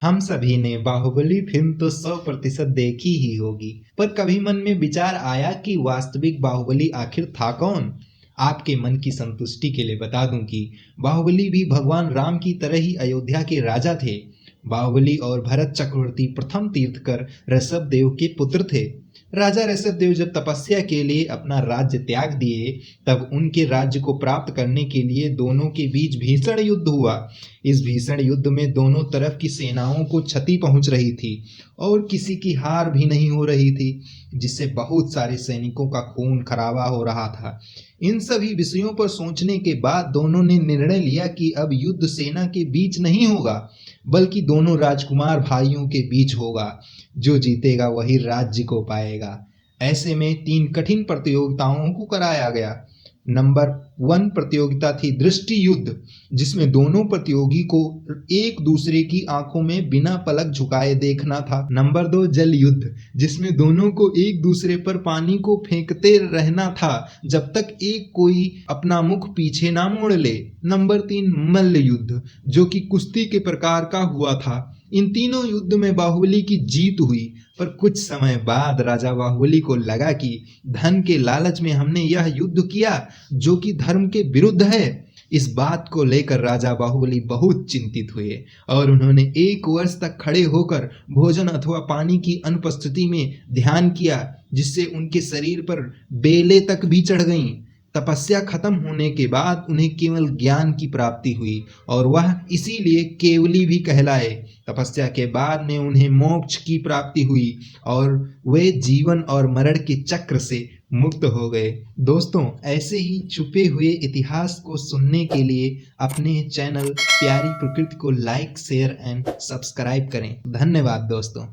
हम सभी ने बाहुबली फिल्म तो 100% देखी ही होगी, पर कभी मन में विचार आया कि वास्तविक बाहुबली आखिर था कौन? आपके मन की संतुष्टि के लिए बता दूं कि बाहुबली भी भगवान राम की तरह ही अयोध्या के राजा थे। बाहुबली और भरत चक्रवर्ती प्रथम तीर्थकर ऋषभ देव के पुत्र थे। राजा ऋषभ देव जब तपस्या के लिए अपना राज्य त्याग दिए, तब उनके राज्य को प्राप्त करने के लिए दोनों के बीच भीषण युद्ध हुआ। इस भीषण युद्ध में दोनों तरफ की सेनाओं को क्षति पहुंच रही थी और किसी की हार भी नहीं हो रही थी, जिससे बहुत सारे सैनिकों का खून खराबा हो रहा था। इन सभी विषयों पर सोचने के बाद दोनों ने निर्णय लिया कि अब युद्ध सेना के बीच नहीं होगा, बल्कि दोनों राजकुमार भाइयों के बीच होगा। जो जीतेगा वही राज्य को पाएगा। ऐसे में 3 कठिन प्रतियोगिताओं को कराया गया। नंबर 1 प्रतियोगिता थी दृष्टि युद्ध, जिसमें दोनों प्रतियोगी को एक दूसरे की आंखों में बिना पलक झुकाए देखना था। नंबर 2 जल युद्ध, जिसमें दोनों को एक दूसरे पर पानी को फेंकते रहना था जब तक एक कोई अपना मुख पीछे ना मोड़ ले। नंबर 3 मल्ल युद्ध, जो कि कुश्ती के प्रकार का हुआ था। इन तीनों युद्ध में बाहुबली की जीत हुई, पर कुछ समय बाद राजा बाहुबली को लगा कि धन के लालच में हमने यह युद्ध किया जो कि धर्म के विरुद्ध है। इस बात को लेकर राजा बाहुबली बहुत चिंतित हुए और उन्होंने 1 वर्ष तक खड़े होकर भोजन अथवा पानी की अनुपस्थिति में ध्यान किया, जिससे उनके शरीर पर बेलें तक भी चढ़ गईं। तपस्या खत्म होने के बाद उन्हें केवल ज्ञान की प्राप्ति हुई और वह इसीलिए केवली भी कहलाए। तपस्या के बाद में उन्हें मोक्ष की प्राप्ति हुई और वे जीवन और मरण के चक्र से मुक्त हो गए। दोस्तों, ऐसे ही छुपे हुए इतिहास को सुनने के लिए अपने चैनल प्यारी प्रकृति को लाइक, शेयर एंड सब्सक्राइब करें। धन्यवाद दोस्तों।